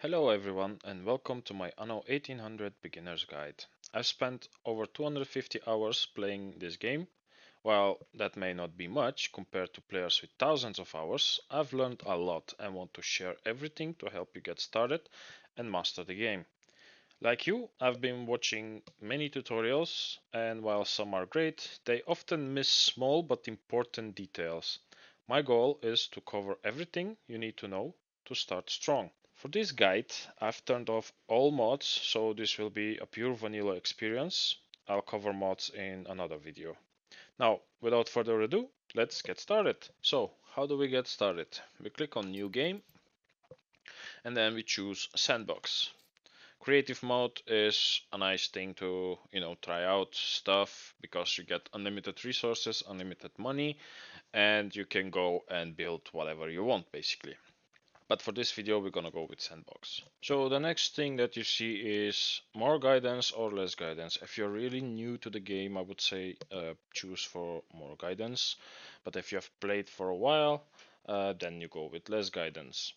Hello everyone and welcome to my Anno 1800 beginner's guide. I've spent over 250 hours playing this game. While that may not be much compared to players with thousands of hours, I've learned a lot and want to share everything to help you get started and master the game. Like you, I've been watching many tutorials, and while some are great, they often miss small but important details. My goal is to cover everything you need to know to start strong. For this guide, I've turned off all mods, so this will be a pure vanilla experience. I'll cover mods in another video. Now, without further ado, let's get started. So, how do we get started? We click on New Game, and then we choose Sandbox. Creative mode is a nice thing to, try out stuff because you get unlimited resources, unlimited money, and you can go and build whatever you want basically. But for this video, we're gonna go with Sandbox. So the next thing that you see is more guidance or less guidance. If you're really new to the game, I would say choose for more guidance. But if you have played for a while, then you go with less guidance.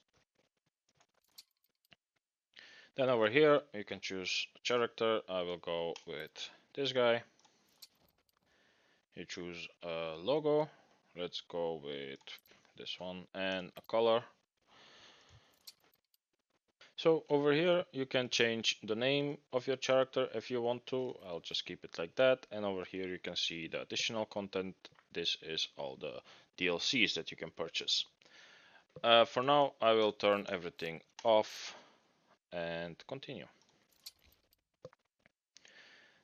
Then over here, you can choose a character. I will go with this guy. You choose a logo. Let's go with this one and a color. So over here you can change the name of your character if you want to. I'll just keep it like that. And over here you can see the additional content. This is all the DLCs that you can purchase. For now I will turn everything off and continue.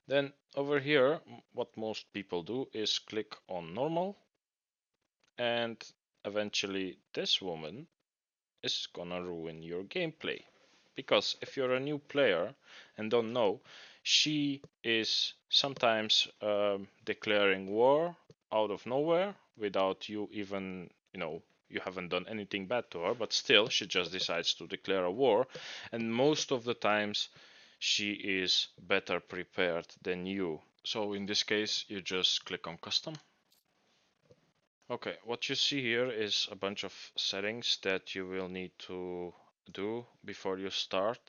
Then over here what most people do is click on normal, and eventually this woman is gonna ruin your gameplay. Because if you're a new player and don't know, she is sometimes declaring war out of nowhere without you even, you haven't done anything bad to her, but still she just decides to declare a war. And most of the times she is better prepared than you. So in this case, you just click on custom. Okay, what you see here is a bunch of settings that you will need to do before you start.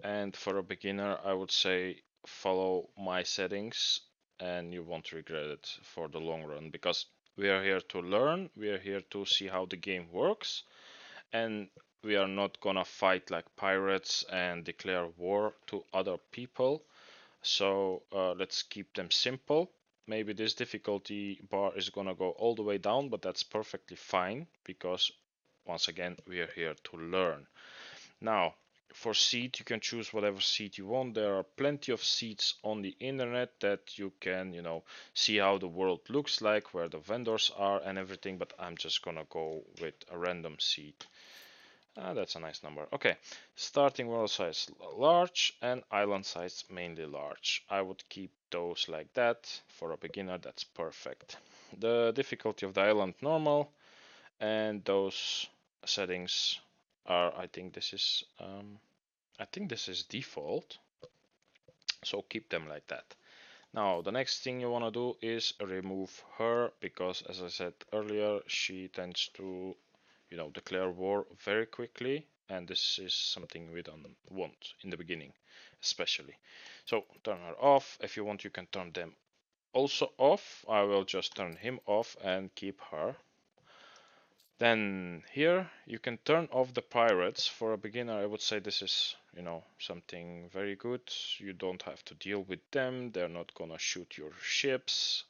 And for a beginner, I would say follow my settings and you won't regret it for the long run, because we are here to learn, we are here to see how the game works, and we are not gonna fight like pirates and declare war to other people. So let's keep them simple. Maybe this difficulty bar is gonna go all the way down, but that's perfectly fine because once again we are here to learn. Now for seed, you can choose whatever seed you want. There are plenty of seeds on the internet that you can, see how the world looks like, where the vendors are and everything, but I'm just gonna go with a random seed. That's a nice number. Okay, starting world size large and island size mainly large. I would keep those like that. For a beginner, that's perfect. The difficulty of the island normal, and those settings are, I think this is default, so keep them like that. Now the next thing you want to do is remove her, because as I said earlier, she tends to declare war very quickly, and this is something we don't want in the beginning especially. So turn her off. If you want, you can turn them also off. I will just turn him off and keep her. Then here you can turn off the pirates. For a beginner, I would say this is, something very good. You don't have to deal with them. They're not gonna shoot your ships.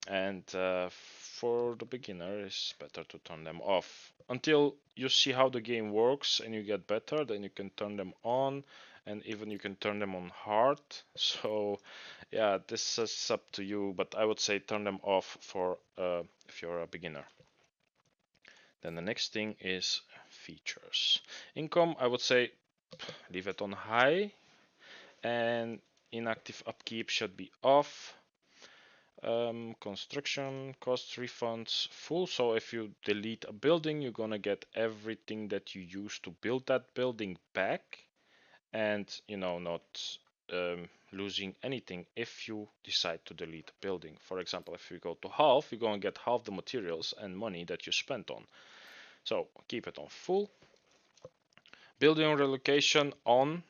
And for the beginner, it's better to turn them off. Until you see how the game works and you get better, then you can turn them on, and even you can turn them on hard. So yeah, this is up to you, but I would say turn them off for if you're a beginner. Then the next thing is features. Income, I would say leave it on high, and inactive upkeep should be off. Construction costs refunds full, so if you delete a building, you're gonna get everything that you used to build that building back, and not losing anything if you decide to delete a building. For example, if you go to half, you're gonna get half the materials and money that you spent on. So keep it on full. Building relocation on.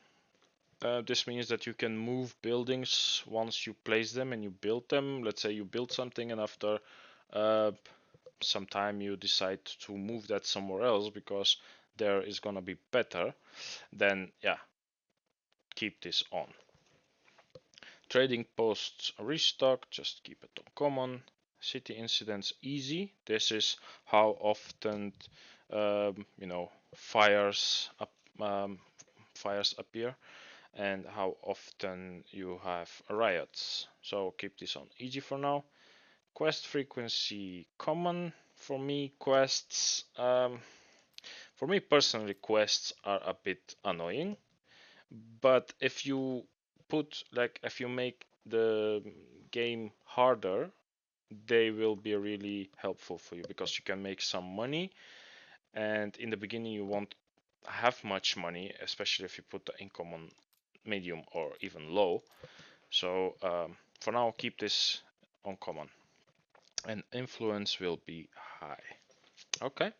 This means that you can move buildings once you place them and you build them. Let's say you build something and after some time you decide to move that somewhere else because there is gonna be better. Then yeah, keep this on. Trading posts restock, just keep it on common. City incidents easy. This is how often fires fires appear and how often you have riots. So keep this on easy for now. Quest frequency common. For me, for me personally, quests are a bit annoying. But if you if you make the game harder, they will be really helpful for you because you can make some money. And in the beginning, you won't have much money, especially if you put the income on medium or even low. So for now, keep this on common. And influence will be high. Okay,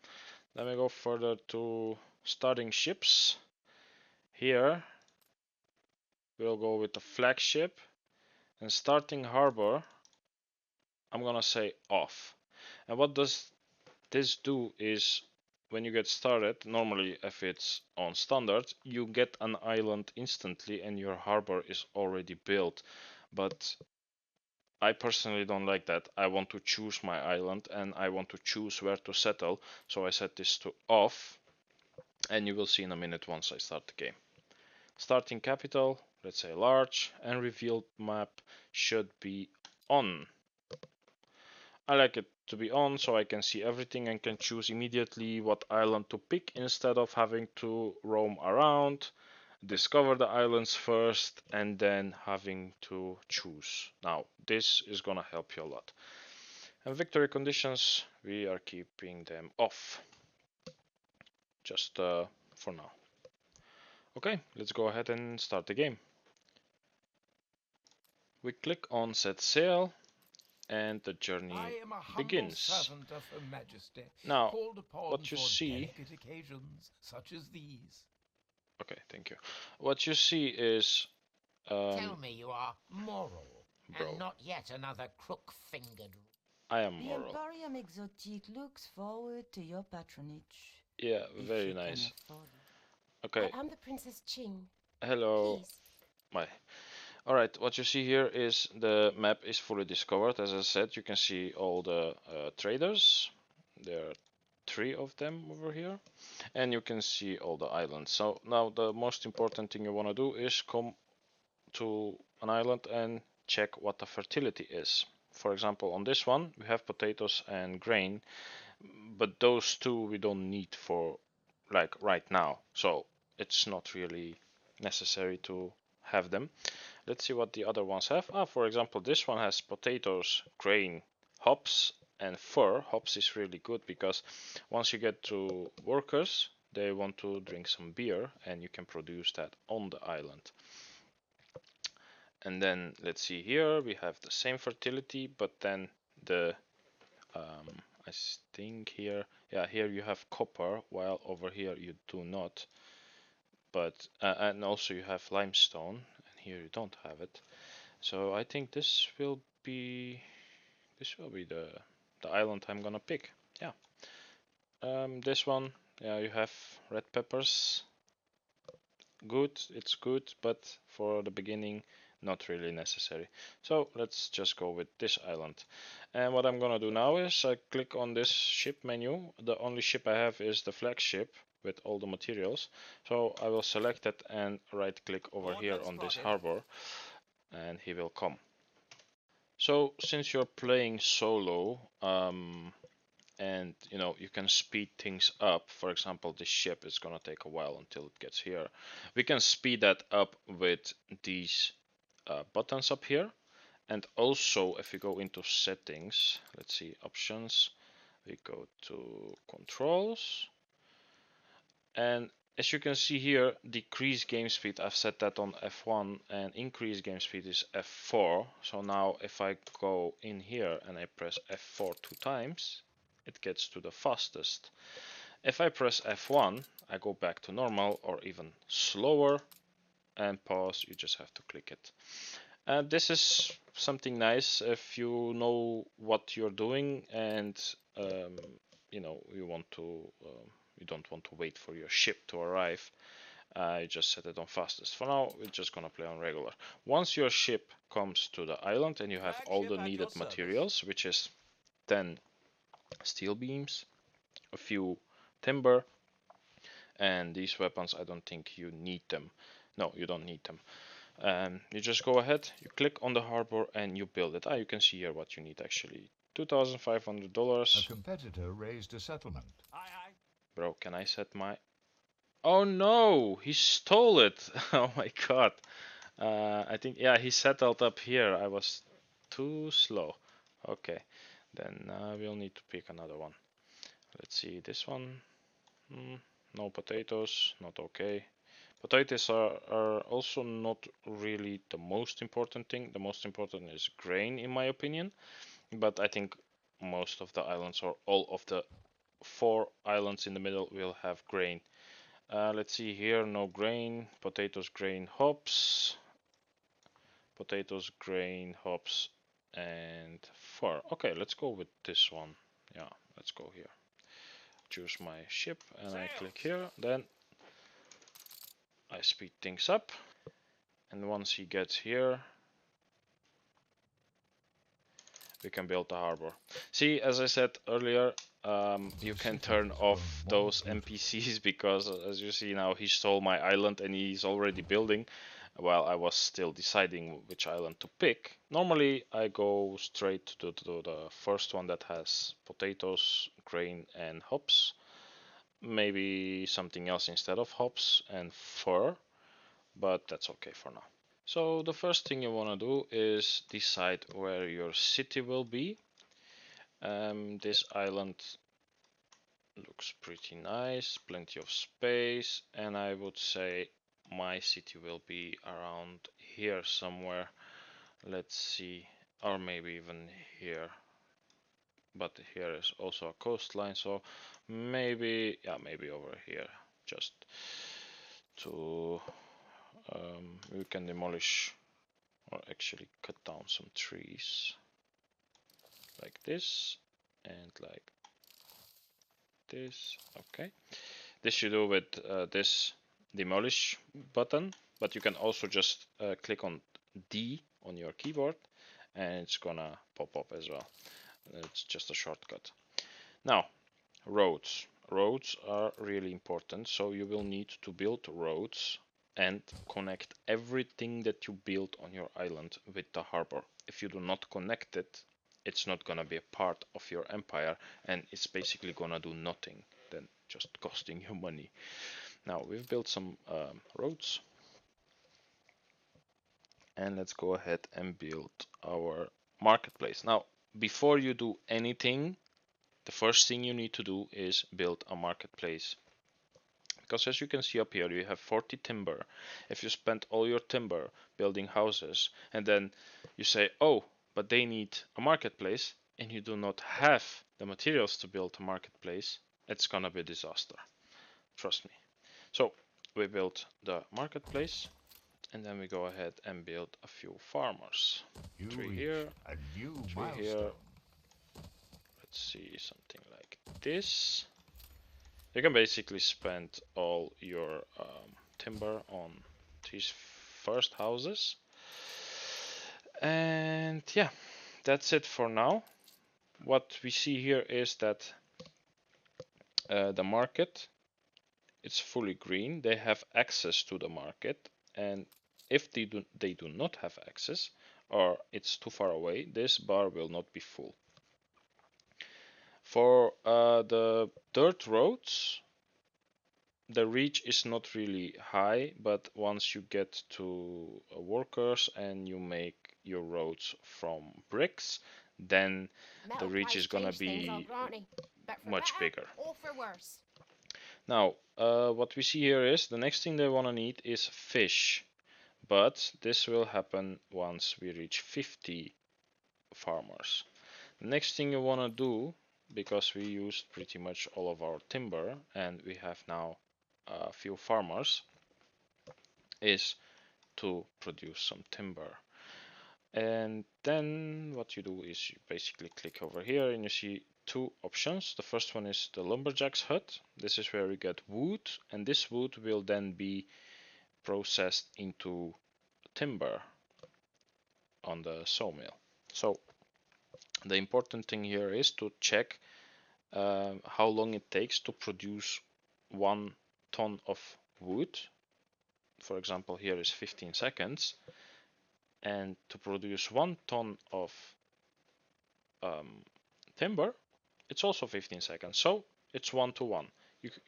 let me go further to starting ships. Here, we'll go with the flagship. And starting harbor, I'm gonna say off. And what does this do is when you get started, normally if it's on standard, you get an island instantly and your harbor is already built. But I personally don't like that. I want to choose my island and I want to choose where to settle. So I set this to off and you will see in a minute once I start the game. Starting capital, let's say large, and revealed map should be on. I like it to be on so I can see everything and can choose immediately what island to pick instead of having to roam around, discover the islands first, and then having to choose. Now, this is gonna help you a lot. And victory conditions, we are keeping them off. Just for now. Okay, let's go ahead and start the game. We click on set sail and the journey begins. Of Her Majesty, Now, called upon what you for see... delicate occasions such as these. Okay, thank you. What you see is... Tell me you are moral, bro, and not yet another crook-fingered... I am The moral. Emporium Exotique looks forward to your patronage. Yeah, If very you can nice. afford it. Okay, I am the Princess Ching. hello. Please. Bye. Alright, what you see here is the map is fully discovered. As I said, you can see all the traders. There are 3 of them over here. And you can see all the islands. So now the most important thing you want to do is come to an island and check what the fertility is. For example, on this one, we have potatoes and grain, but those 2 we don't need for like right now. So it's not really necessary to have them. Let's see what the other ones have. For example, this one has potatoes, grain, hops, and fur. Hops is really good because once you get to workers, they want to drink some beer and you can produce that on the island. And then let's see here, we have the same fertility, but then the I think here, yeah, here you have copper, while over here you do not. But and also you have limestone, and here you don't have it. So I think this will be the island I'm gonna pick. Yeah. This one, yeah, you have red peppers. Good, it's good, but for the beginning, not really necessary. So let's just go with this island. And what I'm gonna do now is I click on this ship menu. The only ship I have is the flagship with all the materials. So I will select it and right click over here on this harbor and he will come. So since you're playing solo, and you can speed things up. For example, this ship is gonna take a while until it gets here. We can speed that up with these buttons up here. And also, if we go into settings, let's see, options, we go to controls, and as you can see here, decrease game speed, I've set that on F1, and increase game speed is F4. So now if I go in here and I press F4 2 times, it gets to the fastest. If I press F1, I go back to normal or even slower, and pause, you just have to click it. And this is something nice if you know what you're doing and you know you want to you don't want to wait for your ship to arrive. I just set it on fastest. For now, we're just gonna play on regular. Once your ship comes to the island and you have all the needed materials, which is 10 steel beams, a few timber, and these weapons, I don't think you need them. No, you don't need them. You just go ahead, you click on the harbor and you build it. You can see here what you need actually. $2,500. A competitor raised a settlement. Bro, can I set my... Oh no, he stole it. Oh my god. I think, yeah, he settled up here. I was too slow. Okay, then we'll need to pick another one. Let's see, this one. No potatoes, not okay. Potatoes are also not really the most important thing. The most important is grain, in my opinion. But I think most of the islands, or all of the 4 islands in the middle, will have grain. Let's see here, no grain. Potatoes, grain, hops. Potatoes, grain, hops, and fur. Okay, let's go with this one. Yeah, let's go here. Choose my ship and I click here. Then I speed things up. And once he gets here, we can build the harbor. See, as I said earlier, you can turn off those NPCs because as you see now, he stole my island and he's already building while I was still deciding which island to pick. Normally I go straight to the first one that has potatoes, grain and hops. Maybe something else instead of hops and fur, but that's okay for now. So the first thing you want to do is decide where your city will be. This island looks pretty nice, plenty of space, and I would say my city will be around here somewhere. Let's see, or maybe even here. But here is also a coastline, so maybe, yeah, maybe over here, just to we can demolish or actually cut down some trees like this and like this. Okay, this you do with this demolish button, but you can also just click on D on your keyboard and it's gonna pop up as well. It's just a shortcut. Now, roads. Roads are really important, so you will need to build roads and connect everything that you build on your island with the harbor. If you do not connect it, it's not gonna be a part of your empire and it's basically gonna do nothing than just costing you money. Now we've built some roads and let's go ahead and build our marketplace. Now before you do anything, the first thing you need to do is build a marketplace. Because as you can see up here, you have 40 timber. If you spend all your timber building houses and then you say, oh, but they need a marketplace and you do not have the materials to build a marketplace, it's gonna be a disaster. Trust me. So we built the marketplace and then we go ahead and build a few farmers. You 3 reach here, a new 3 milestone. here. Let's see, something like this. You can basically spend all your timber on these first houses. And yeah, that's it for now. What we see here is that the market, it's fully green. They have access to the market, and if they do not have access or it's too far away, this bar will not be full. For the dirt roads, the reach is not really high, but once you get to workers and you make your roads from bricks, then the reach is gonna be much bigger. Or for worse. Now, what we see here is the next thing they wanna need is fish, but this will happen once we reach 50 farmers. The next thing you wanna do because we used pretty much all of our timber and we have now a few farmers, is to produce some timber. And then what you do is you basically click over here and you see two options. The first one is the lumberjack's hut. This is where we get wood, and this wood will then be processed into timber on the sawmill. So the important thing here is to check how long it takes to produce 1 ton of wood. For example, here is 15 seconds. And to produce 1 ton of timber, it's also 15 seconds. So it's 1 to 1.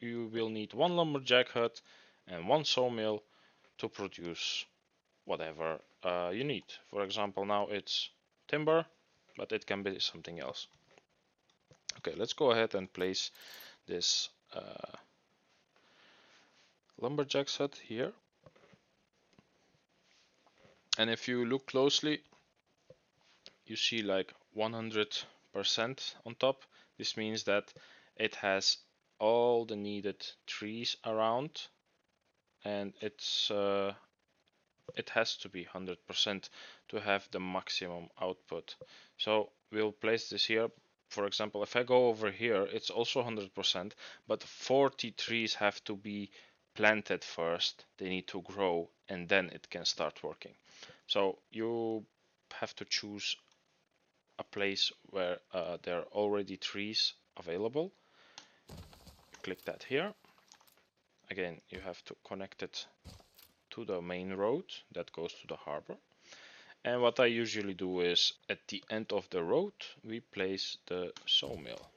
You will need 1 lumberjack hut and 1 sawmill to produce whatever you need. For example, now it's timber, but it can be something else. Okay, let's go ahead and place this lumberjack's hut here. And if you look closely, you see like 100% on top. This means that it has all the needed trees around, and it has to be 100% to have the maximum output. So we'll place this here. For example, if I go over here, it's also 100%, but 40 trees have to be planted first. They need to grow, and then it can start working. So you have to choose a place where there are already trees available. Click that here. Again, you have to connect it to the main road that goes to the harbor. And what I usually do is at the end of the road, we place the sawmill.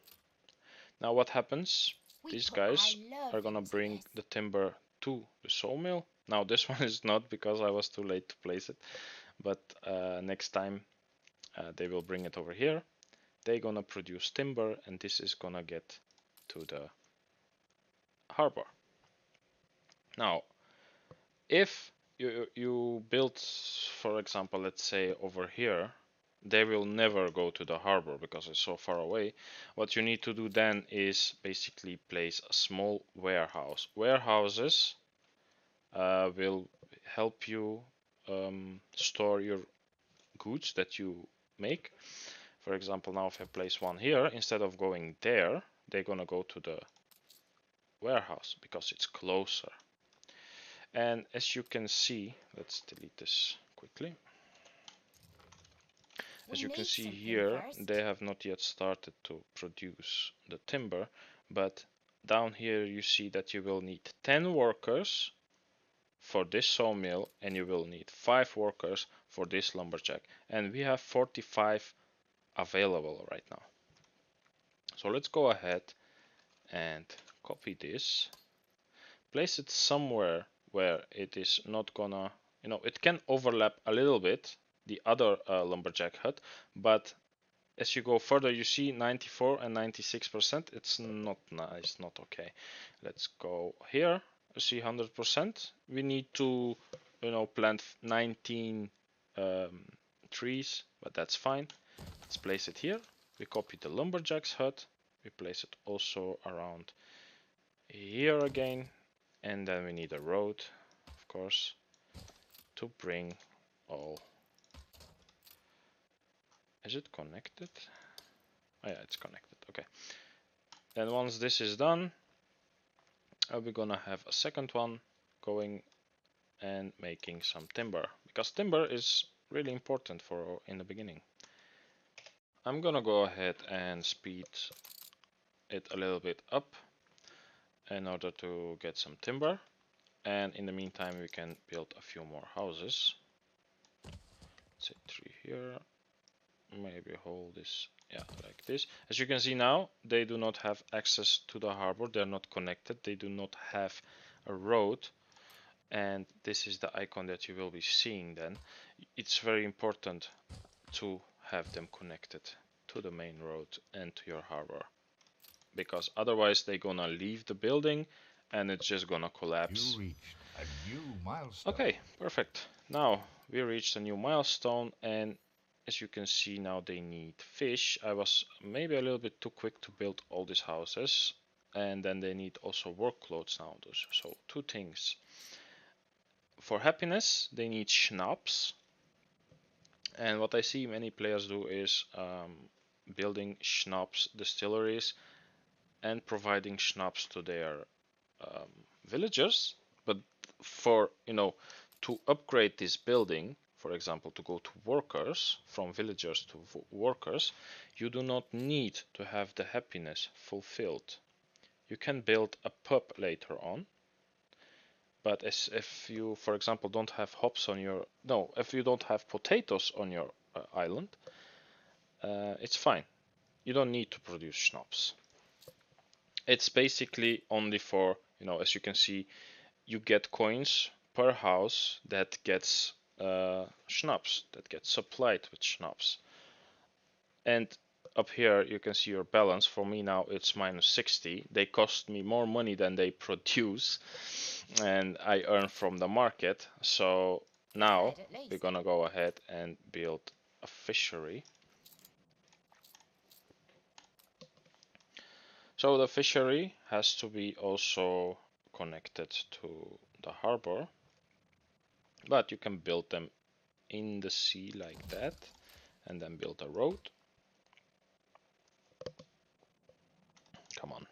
Now what happens? These guys are gonna bring the timber to the sawmill. Now this one is not, because I was too late to place it, but next time they will bring it over here. They're gonna produce timber, and this is gonna get to the harbor. Now, if you build, for example, let's say over here, they will never go to the harbor because it's so far away. What you need to do then is basically place a small warehouse. Warehouses will help you store your goods that you make. For example, now if I place one here, instead of going there, they're gonna go to the warehouse because it's closer. And as you can see, let's delete this quickly. As you can see here, they have not yet started to produce the timber, but down here you see that you will need 10 workers for this sawmill, and you will need 5 workers for this lumberjack, and we have 45 available right now. So let's go ahead and copy this, place it somewhere where it is not gonna, it can overlap a little bit the other lumberjack hut, but as you go further, you see 94 and 96%. It's not nice, not okay. Let's go here. You see 100%. We need to, plant 19 trees, but that's fine. Let's place it here. We copy the lumberjack's hut. We place it also around here again, and then we need a road, of course, to bring all. Is it connected? Oh yeah, it's connected. Okay. Then once this is done, we're gonna have a second one going and making some timber, because timber is really important for in the beginning. I'm gonna go ahead and speed it a little bit up in order to get some timber, and in the meantime we can build a few more houses. Let's say 3 here. Maybe hold this, yeah, like this. As you can see now, they do not have access to the harbor. They're not connected. They do not have a road, and this is the icon that you will be seeing then. It's very important to have them connected to the main road and to your harbor, because otherwise they're gonna leave the building and it's just gonna collapse. You reached a new milestone. Okay, perfect. Now we reached a new milestone, and as you can see now they need fish. I was maybe a little bit too quick to build all these houses, and then they need also work clothes now. So two things. For happiness they need schnapps, and what I see many players do is building schnapps distilleries and providing schnapps to their villagers. But for to upgrade this building, for example, to go to workers, from villagers to workers, you do not need to have the happiness fulfilled. You can build a pub later on, but as if you, for example, don't have hops on your if you don't have potatoes on your island, it's fine. You don't need to produce schnapps. It's basically only for, as you can see, you get coins per house that gets schnapps, that gets supplied with schnapps. And up here you can see your balance. For me now it's minus 60. They cost me more money than they produce, and I earn from the market. So now we're gonna go ahead and build a fishery. So the fishery has to be also connected to the harbor, but you can build them in the sea like that and then build a road. Come on.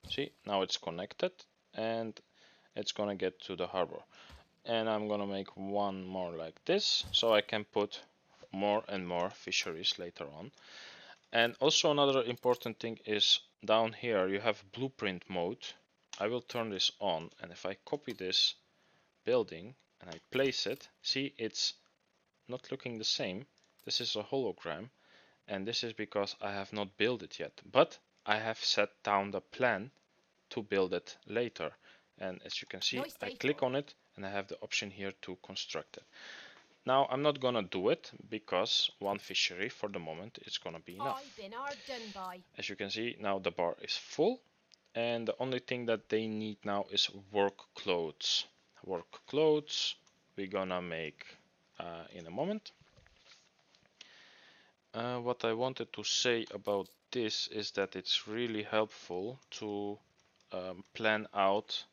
See, now it's connected and it's gonna get to the harbor. And I'm gonna make one more like this so I can put more and more fisheries later on. And also another important thing is down here you have blueprint mode. I will turn this on, and if I copy this building and I place it, see, it's not looking the same. This is a hologram, and this is because I have not built it yet, but I have set down the plan to build it later. And as you can see, I click on it and I have the option here to construct it. Now I'm not gonna do it because one fishery for the moment is gonna be enough. As you can see, now the bar is full, and the only thing that they need now is work clothes. Work clothes we're gonna make in a moment. What I wanted to say about this is that it's really helpful to plan out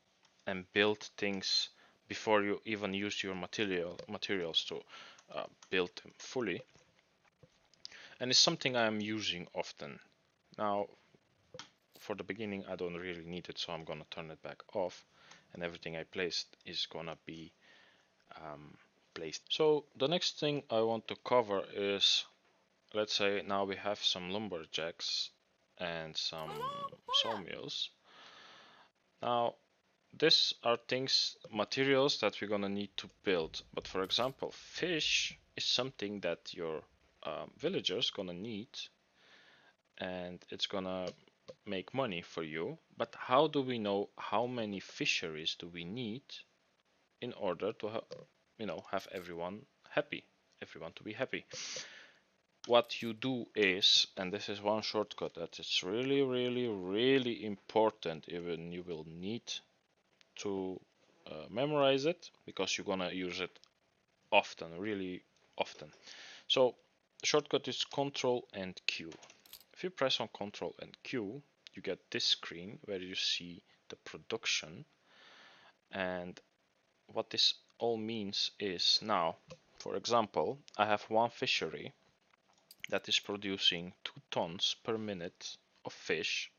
and build things before you even use your materials to build them fully. And it's something I'm using often. Now, for the beginning, I don't really need it, so I'm gonna turn it back off, and everything I placed is gonna be placed. So the next thing I want to cover is, let's say now we have some lumberjacks and some sawmills. Now, these are things, materials that we're gonna need to build. But for example, fish is something that your villagers gonna need, and it's gonna make money for you. But how do we know how many fisheries do we need in order to have everyone happy, everyone to be happy? What you do is, and this is one shortcut that is really, really, really important, even you will need to memorize it because you're gonna use it often, really often. So the shortcut is Ctrl and Q. If you press on Ctrl and Q, you get this screen where you see the production. And what this all means is, now, for example, I have one fishery that is producing 2 tons per minute of fish.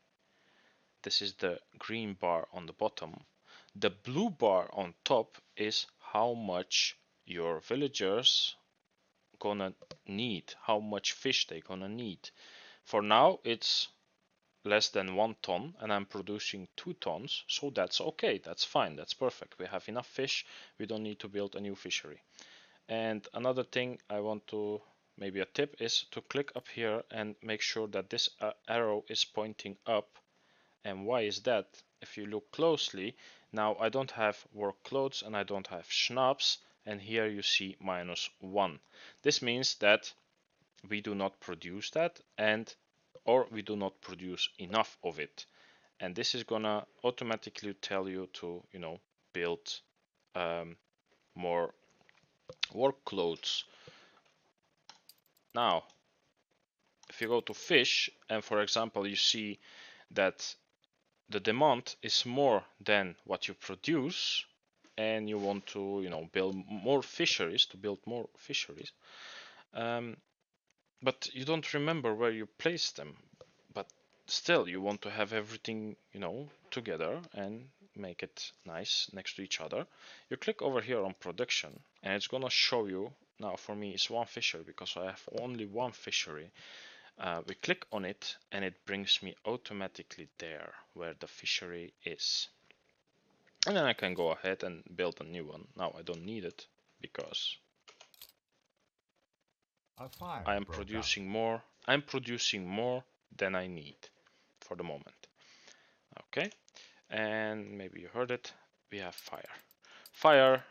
This is the green bar on the bottom. The blue bar on top is how much your villagers gonna need, how much fish they gonna need. For now it's less than 1 ton and I'm producing 2 tons, so that's okay, that's fine, that's perfect. We have enough fish, we don't need to build a new fishery. And another thing I want to, maybe a tip, is to click up here and make sure that this arrow is pointing up. And why is that? If you look closely, now I don't have work clothes and I don't have schnapps, and here you see -1. This means that we do not produce that, or we do not produce enough of it. And this is gonna automatically tell you to build more work clothes Now, if you go to fish and for example you see that the demand is more than what you produce and you want to, you know, build more fisheries, but you don't remember where you placed them, but still you want to have everything, you know, together and make it nice next to each other. You click over here on production and it's gonna show you. Now for me it's one fishery because I have only one fishery. We click on it and it brings me automatically there where the fishery is, and then I can go ahead and build a new one. Now I don't need it because A fire I'm broke producing more. I'm producing more than I need for the moment. Okay, and maybe you heard it. We have fire. Fire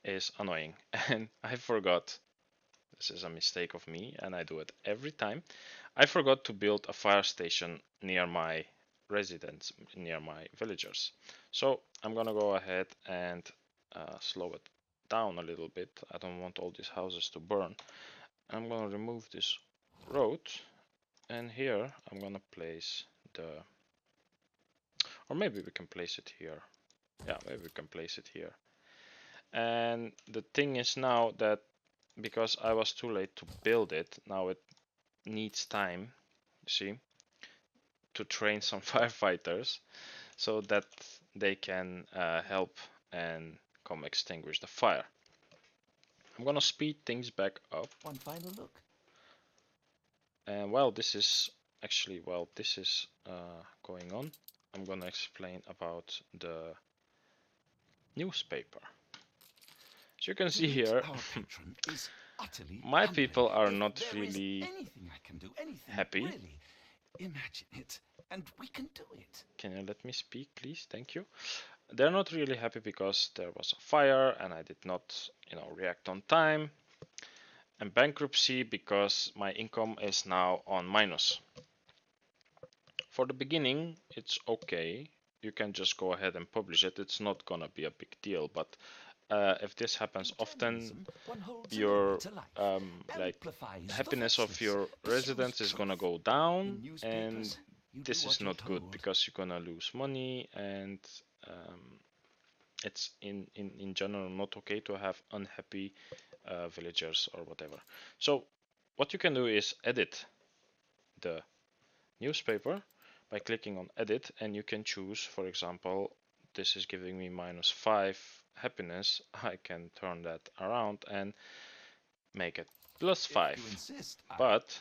is annoying, and I forgot. This is a mistake of me, and I do it every time. I forgot to build a fire station near my residents, near my villagers. So I'm gonna go ahead and slow it down a little bit. I don't want all these houses to burn. I'm gonna remove this road, and here I'm gonna place the, or maybe we can place it here. Yeah, maybe we can place it here. And the thing is now that because I was too late to build it, now it needs time, you see, to train some firefighters so that they can help and come extinguish the fire. I'm gonna speed things back up. One final look. And while this is actually, while this is going on, I'm gonna explain about the newspaper. As you can see here, Our patron is utterly my hungry. people are If not there is really anything I can do, anything, happy. Really, imagine it, and we can do it. Can you let me speak, please? Thank you. They're not really happy because there was a fire and I did not, you know, react on time. And bankruptcy because my income is now on minus. For the beginning, it's okay. You can just go ahead and publish it. It's not gonna be a big deal. But if this happens often, your like happiness of your residents is gonna go down, and this is not good because you're gonna lose money, and it's in general not okay to have unhappy villagers or whatever. So what you can do is edit the newspaper by clicking on edit, and you can choose, for example, this is giving me -5 happiness. I can turn that around and make it +5, but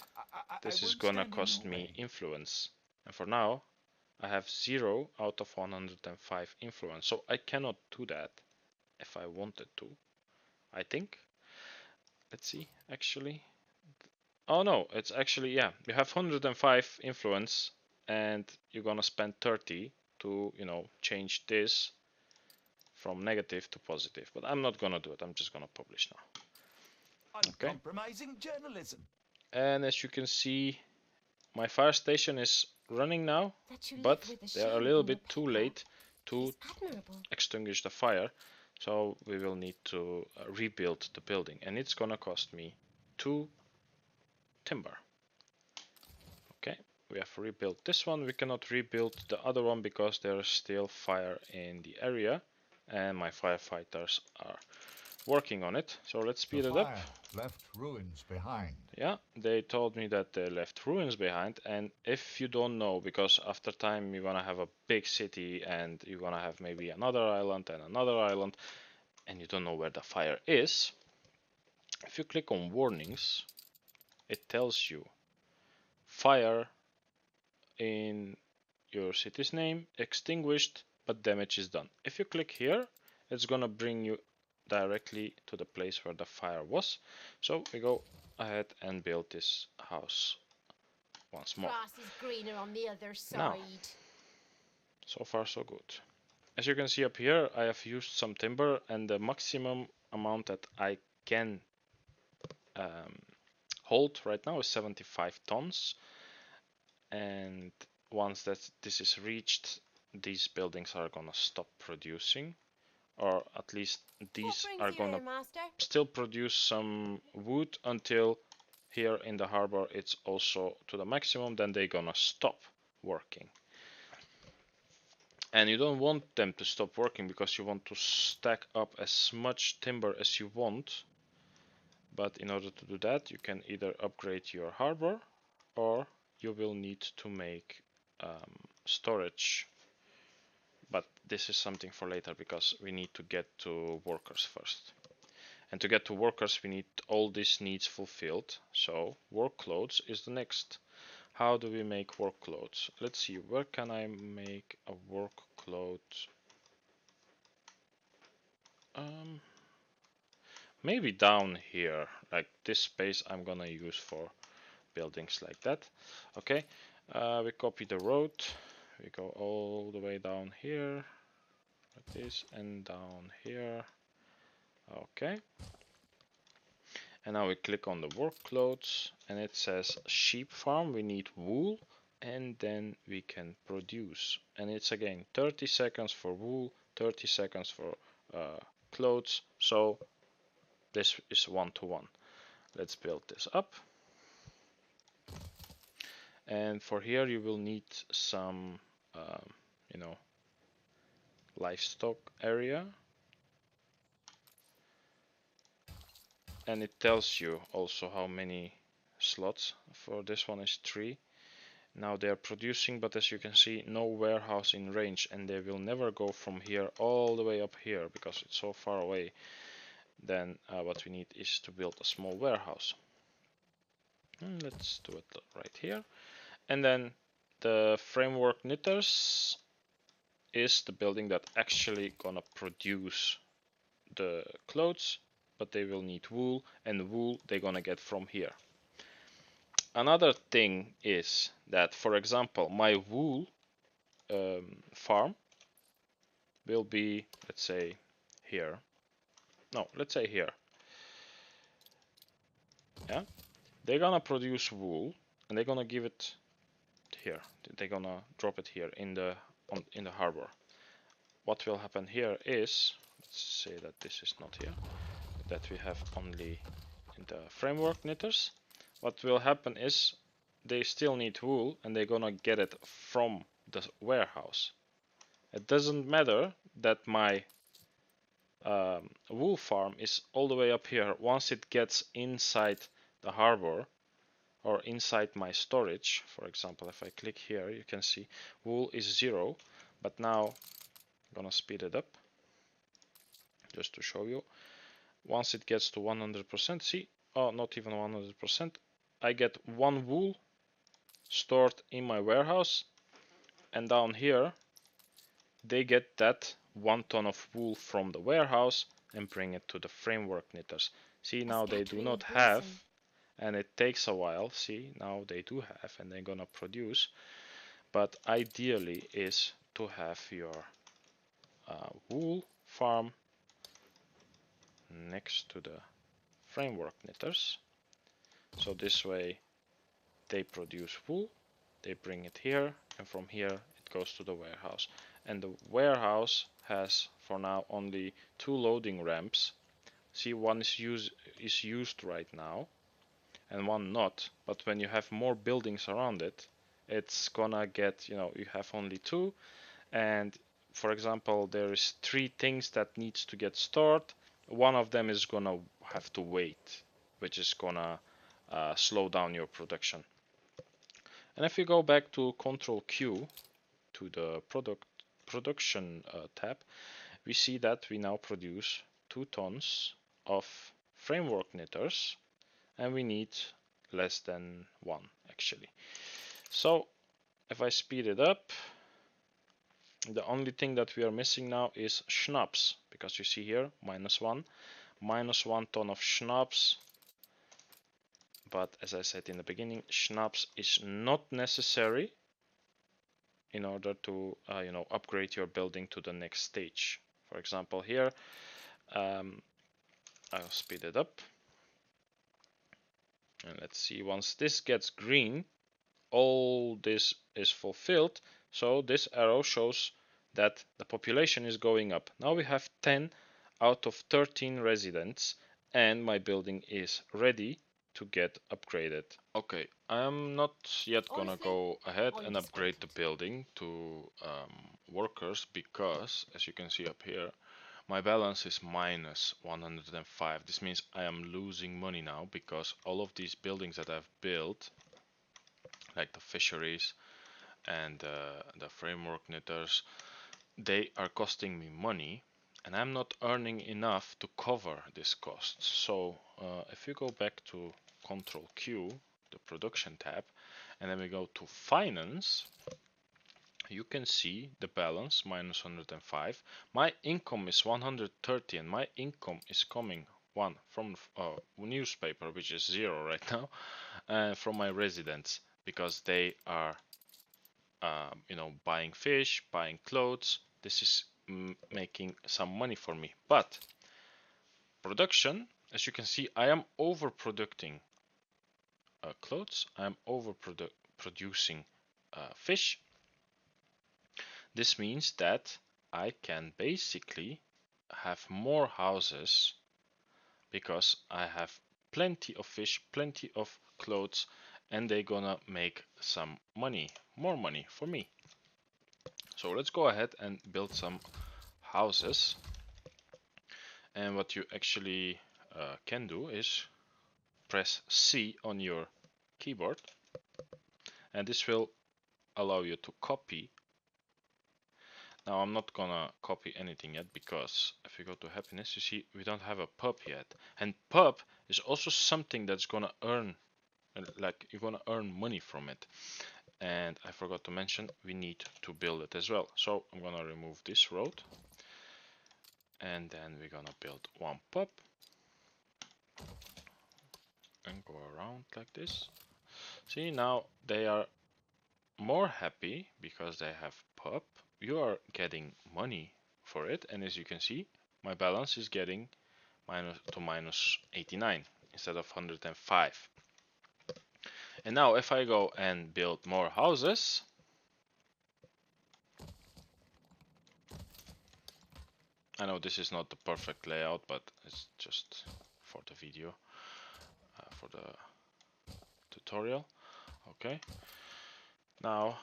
this is gonna cost me influence, and for now I have 0 out of 105 influence, so I cannot do that if I wanted to, I think. Let's see, actually. Oh no, it's actually, yeah, you have 105 influence and you're gonna spend 30 to, you know, change this from negative to positive. But I'm not gonna do it, I'm just gonna publish now. Okay. Uncompromising journalism. And as you can see, my fire station is running now, but they're a little bit too late to extinguish the fire. So we will need to rebuild the building, and it's gonna cost me 2 timber. Okay, we have rebuilt this one. We cannot rebuild the other one because there is still fire in the area, and my firefighters are working on it. So let's speed it up. Left ruins behind. Yeah, they told me that they left ruins behind, and if you don't know, because after time you're gonna have a big city and you're gonna have maybe another island and another island, and you don't know where the fire is, if you click on warnings, it tells you fire in your city's name, extinguished, but damage is done. If you click here, it's gonna bring you directly to the place where the fire was. So we go ahead and build this house once more. Grass is greener on the other side. Now, so far so good. As you can see up here, I have used some timber, and the maximum amount that I can hold right now is 75 tons. And once this is reached, these buildings are gonna stop producing, or at least these are gonna still produce some wood until here in the harbor it's also to the maximum, then they're gonna stop working. And you don't want them to stop working because you want to stack up as much timber as you want. But in order to do that, you can either upgrade your harbor or you will need to make storage. But this is something for later because we need to get to workers first. And to get to workers, we need all these needs fulfilled. So work clothes is the next. How do we make work clothes? Let's see, where can I make a work cloth? Maybe down here, like this space I'm gonna use for buildings like that. Okay, we copy the road, we go all the way down here, like this, and down here. Okay, and now we click on the work clothes, and it says sheep farm. We need wool, and then we can produce. And it's again 30 seconds for wool, 30 seconds for clothes. So this is 1-to-1. Let's build this up. And for here you will need some, you know, livestock area. And it tells you also how many slots. For this one is 3. Now they are producing, but as you can see, no warehouse in range, and they will never go from here all the way up here because it's so far away. Then what we need is to build a small warehouse. Let's do it right here. And then the framework knitters is the building that actually gonna produce the clothes, but they will need wool, and wool they're gonna get from here. Another thing is that, for example, my wool farm will be, let's say, here. No, let's say here. Yeah, they're gonna produce wool, and they're gonna give it here. They're gonna drop it here in the harbor. What will happen here is, let's say that this is not here, that we have only in the framework knitters. What will happen is they still need wool, and they're gonna get it from the warehouse. It doesn't matter that my wool farm is all the way up here. Once it gets inside the harbor or inside my storage, for example, if I click here, you can see wool is 0, but now I'm gonna speed it up just to show you. Once it gets to 100%, see, oh, not even 100%, I get 1 wool stored in my warehouse, and down here they get that 1 ton of wool from the warehouse and bring it to the framework knitters. See, now they do not have, and it takes a while. See, now they do have, and they're gonna produce. But ideally is to have your wool farm next to the framework knitters. So this way they produce wool, they bring it here, and from here it goes to the warehouse. And the warehouse has for now only 2 loading ramps. See, one is used right now and one not, but when you have more buildings around it, it's gonna get, you know, you have only 2, and for example there is 3 things that needs to get stored. One of them is gonna have to wait, which is gonna slow down your production. And if you go back to CTRL Q to the production tab, we see that we now produce 2 tons of framework knitters, and we need less than 1 actually. So if I speed it up, the only thing that we are missing now is Schnapps, because you see here -1 ton of Schnapps. But as I said in the beginning, Schnapps is not necessary in order to you know, upgrade your building to the next stage. For example here, I'll speed it up, and let's see, once this gets green, all this is fulfilled. So this arrow shows that the population is going up. Now we have 10 out of 13 residents, and my building is ready to get upgraded. Okay, I'm not yet gonna go ahead and upgrade the building to workers, because as you can see up here, my balance is minus 105. This means I am losing money now, because all of these buildings that I've built, like the fisheries and the framework knitters, they are costing me money, and I'm not earning enough to cover this cost. So if you go back to CTRL Q, the production tab, and then we go to finance, you can see the balance minus 105. My income is 130, and my income is coming one from newspaper, which is 0 right now, and from my residents, because they are you know, buying fish, buying clothes. This is making some money for me. But production, as you can see, I am overproducing clothes. I am overproducing fish. This means that I can basically have more houses, because I have plenty of fish, plenty of clothes, and they're gonna make some money, more money for me. So let's go ahead and build some houses. And what you actually can do is press C on your keyboard, and this will allow you to copy. Now I'm not gonna copy anything yet, because if you go to happiness, you see we don't have a pub yet, and pub is also something that's gonna earn, like you're gonna earn money from it. And I forgot to mention, we need to build it as well. So I'm gonna remove this road, and then we're gonna build one pub and go around like this. See, now they are more happy because they have pub. You are getting money for it, and as you can see, my balance is getting minus 89 instead of 105. And now if I go and build more houses, I know this is not the perfect layout, but it's just for the video, for the tutorial. Okay, now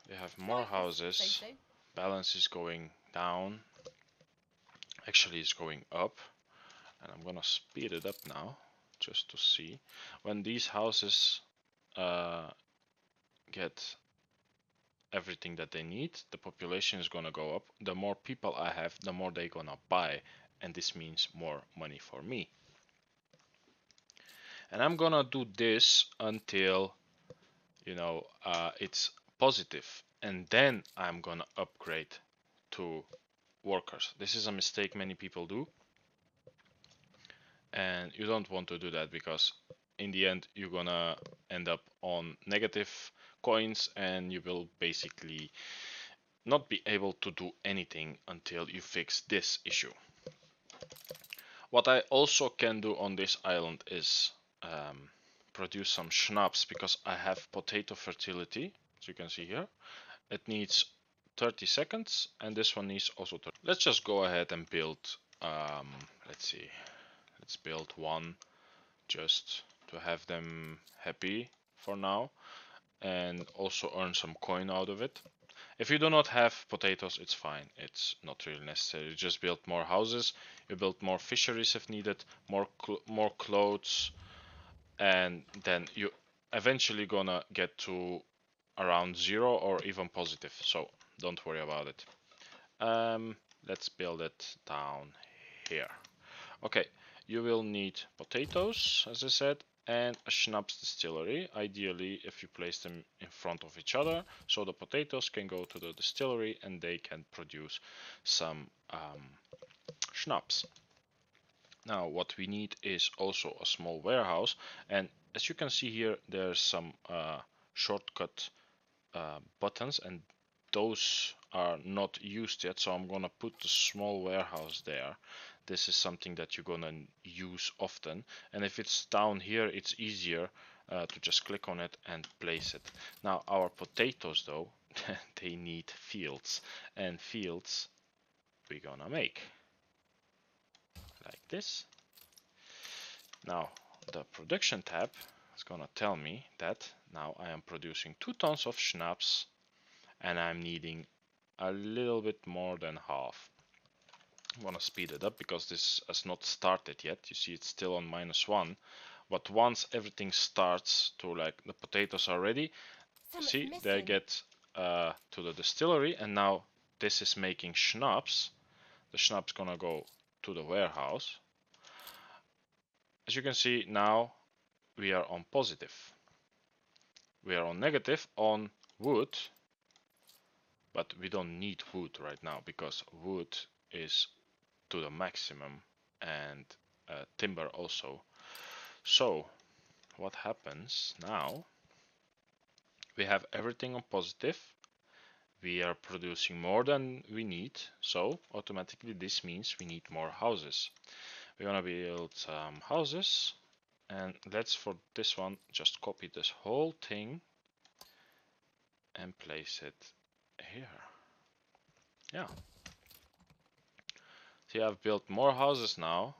we have more houses. Balance is going down. Actually, it's going up, and I'm gonna speed it up now just to see. When these houses get everything that they need, the population is gonna go up. The more people I have, the more they're gonna buy, and this means more money for me. And I'm gonna do this until, you know, it's positive, and then I'm gonna upgrade to workers. This is a mistake many people do, and you don't want to do that, because in the end you're gonna end up on negative coins, and you will basically not be able to do anything until you fix this issue. What I also can do on this island is produce some schnapps, because I have potato fertility, as you can see here. It needs 30 seconds, and this one needs also 30. Let's just go ahead and build, let's see, let's build one just to have them happy for now, and also earn some coin out of it. If you do not have potatoes, it's fine. It's not really necessary. You just build more houses, you build more fisheries if needed, more clothes, and then you eventually gonna get to around 0 or even positive. So don't worry about it. Let's build it down here. Okay, you will need potatoes, as I said, and a schnapps distillery. Ideally, if you place them in front of each other, so the potatoes can go to the distillery and they can produce some schnapps. Now, what we need is also a small warehouse, and as you can see here, there's some shortcut buttons, and those are not used yet, so I'm gonna put the small warehouse there. This is something that you're gonna use often, and if it's down here, it's easier to just click on it and place it. Now our potatoes though, they need fields, and fields we're gonna make like this. Now the production tab is gonna tell me that now I am producing 2 tons of schnapps and I'm needing a little bit more than half. I want to speed it up because this has not started yet. You see it's still on -1, but once everything starts to, like, the potatoes are ready, see they get to the distillery, and now this is making schnapps. The schnapps gonna go to the warehouse. As you can see, now we are on positive. We are on negative on wood, but we don't need wood right now because wood is to the maximum, and timber also. So what happens now? We have everything on positive. We are producing more than we need, so automatically this means we need more houses. We're gonna build some houses, and let's, for this one, just copy this whole thing and place it here. Yeah. See, I've built more houses now.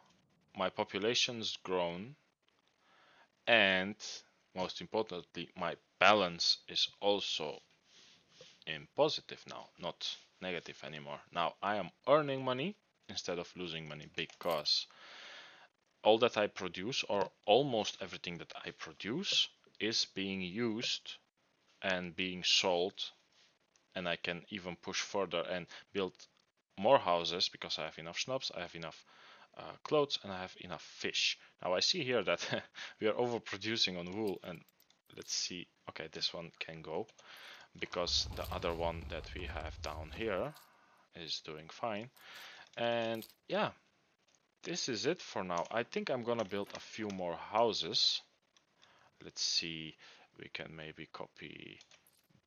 My population's grown, and most importantly, my balance is also in positive now, not negative anymore. Now I am earning money instead of losing money, because all that I produce, or almost everything that I produce, is being used and being sold, and I can even push further and build more houses because I have enough schnapps, I have enough clothes, and I have enough fish. Now I see here that we are overproducing on wool, and let's see. Okay, this one can go because the other one that we have down here is doing fine. And yeah, this is it for now. I think I'm gonna build a few more houses. Let's see, we can maybe copy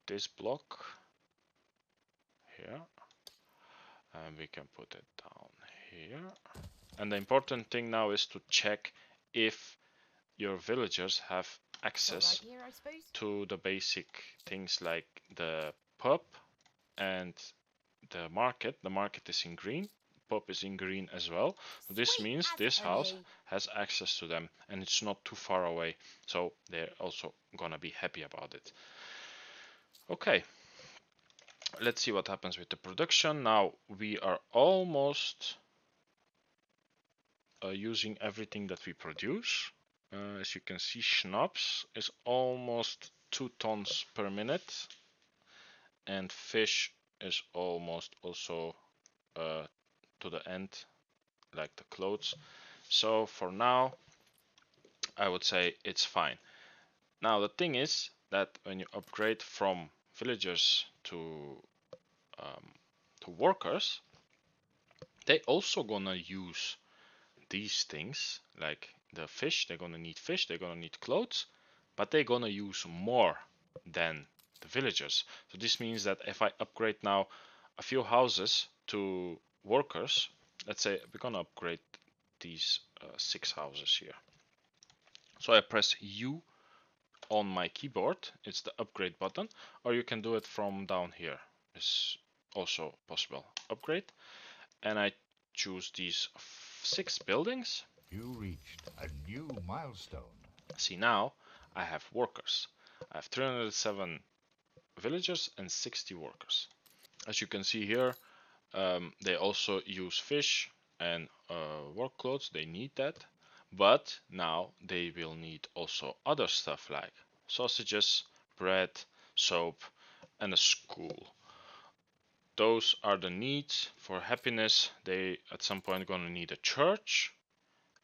this block here, and we can put it down here. And the important thing now is to check if your villagers have access Right here, I suppose. to the basic things like the pub and the market. The market is in green, pub is in green as well. This Sweet means as this house honey. has access to them, and it's not too far away, so they're also gonna be happy about it. Okay, let's see what happens with the production. Now we are almost using everything that we produce. As you can see, schnapps is almost 2 tons per minute, and fish is almost also to the end, like the clothes. So for now, I would say it's fine. Now the thing is that when you upgrade from villagers to workers, they also gonna use these things, like the fish. They're gonna need fish, they're gonna need clothes, but they're gonna use more than the villagers. So this means that if I upgrade now a few houses to workers, let's say we're gonna upgrade these 6 houses here. So I press U on my keyboard, it's the upgrade button, or you can do it from down here. It's also possible. Upgrade, and I choose these 6 buildings. You reached a new milestone. See, now I have workers. I have 307 villagers and 60 workers. As you can see here, they also use fish and work clothes. They need that, but now they will need also other stuff like sausages, bread, soap, and a school. Those are the needs for happiness. They at some point gonna need a church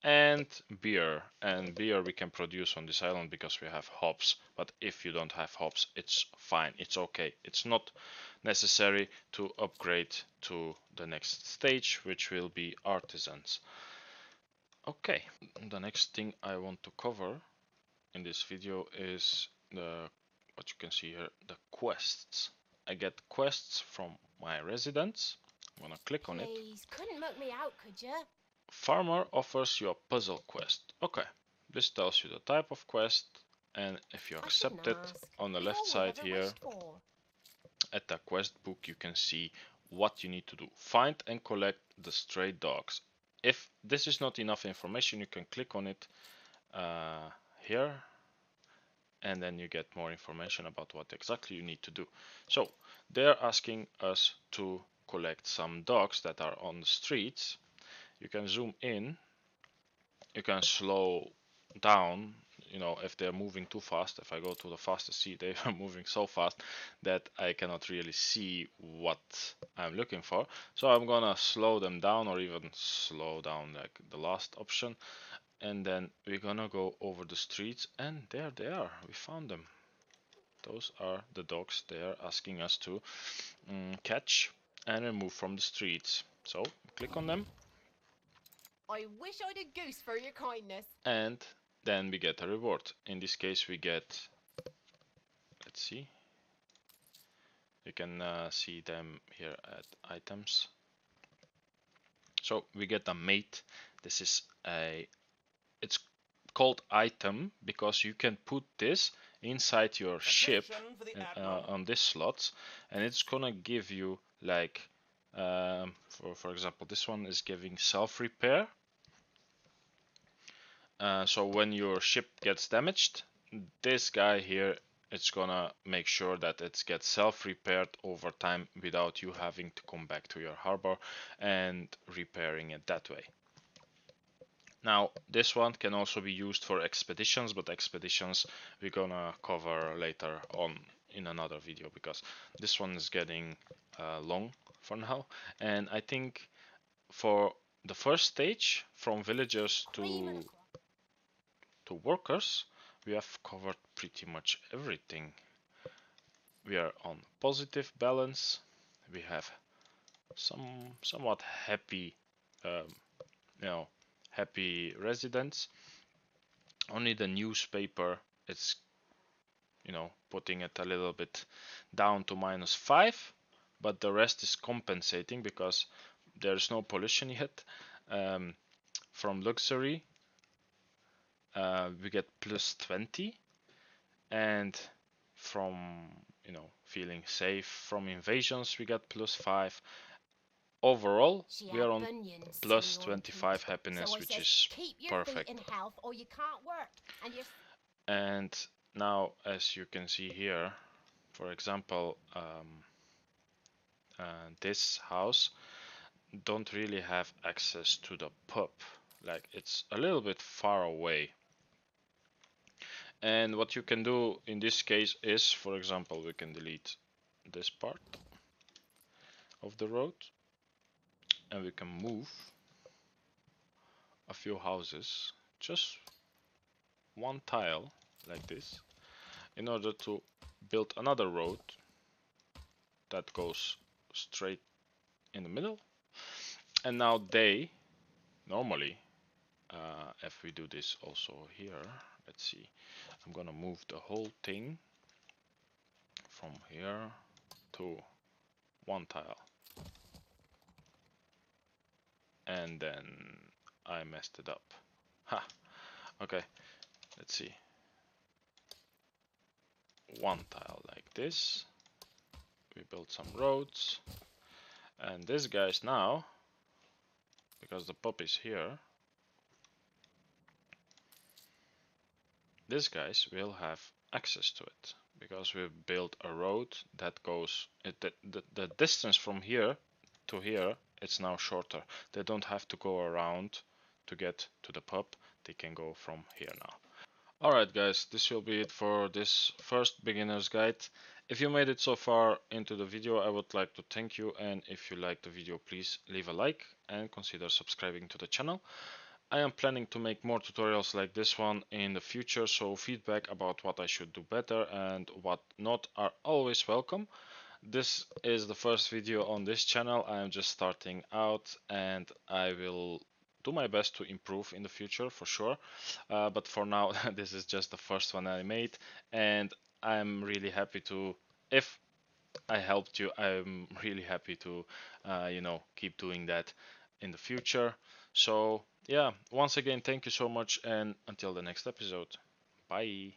and beer. And beer we can produce on this island because we have hops. But if you don't have hops, it's fine, it's okay. It's not necessary to upgrade to the next stage, which will be artisans. Okay, the next thing I want to cover in this video is what you can see here, the quests. I get quests from my residents. I'm gonna click on it. Please, couldn't muck me out, could ya? Farmer offers you a puzzle quest. Okay, this tells you the type of quest, and if you I accept shouldn't it, ask. on the Be left all we've side ever here wished for. at the quest book you can see what you need to do. Find and collect the stray dogs. If this is not enough information, you can click on it here, and then you get more information about what exactly you need to do. So they're asking us to collect some dogs that are on the streets. You can zoom in, you can slow down, you know, if they're moving too fast. If I go to the fastest, see they are moving so fast that I cannot really see what I'm looking for. So I'm gonna slow them down, or even slow down like the last option, and then we're gonna go over the streets, and there they are. We found them. Those are the dogs they are asking us to catch and remove from the streets. So click on them, I wish I'd a goose for your kindness. and then we get a reward. In this case we get, let's see, you can see them here at items. So we get a mate. This is it's called item because you can put this inside your ship For the on this slots, and it's gonna give you like for example, this one is giving self repair. So when your ship gets damaged, this guy here, it's gonna make sure that it gets self-repaired over time without you having to come back to your harbor and repairing it that way. Now this one can also be used for expeditions, but expeditions we're gonna cover later on in another video, because this one is getting long for now. And I think for the first stage, from villagers to workers, we have covered pretty much everything. We are on positive balance. We have somewhat happy, happy residents. Only the newspaper, it's putting it a little bit down to -5, but the rest is compensating because there's no pollution yet. From luxury, we get +20, and from feeling safe from invasions we get +5. Overall we are on +25 happiness, which is perfect. Health, or you can't work, and now, as you can see here, for example, this house don't really have access to the pub, like it's a little bit far away. And what you can do in this case is, for example, we can delete this part of the road, and we can move a few houses, just one tile like this, in order to build another road that goes straight in the middle. And now they normally, if we do this also here, let's see, I'm gonna move the whole thing from here to one tile, and then I messed it up. Ha. Okay, let's see, one tile like this, we build some roads, and this guy's now, because the pub is here, these guys will have access to it, because we've built a road that goes, the distance from here to here, it's now shorter. They don't have to go around to get to the pub, they can go from here now. Alright guys, this will be it for this first beginner's guide. If you made it so far into the video, I would like to thank you, and if you liked the video, please leave a like and consider subscribing to the channel. I am planning to make more tutorials like this one in the future, so feedback about what I should do better and what not are always welcome. This is the first video on this channel. I am just starting out, and I will do my best to improve in the future for sure. But for now, this is just the first one I made, and I'm really happy to, if I helped you, I'm really happy to, keep doing that in the future. So yeah, once again, thank you so much, and until the next episode, bye.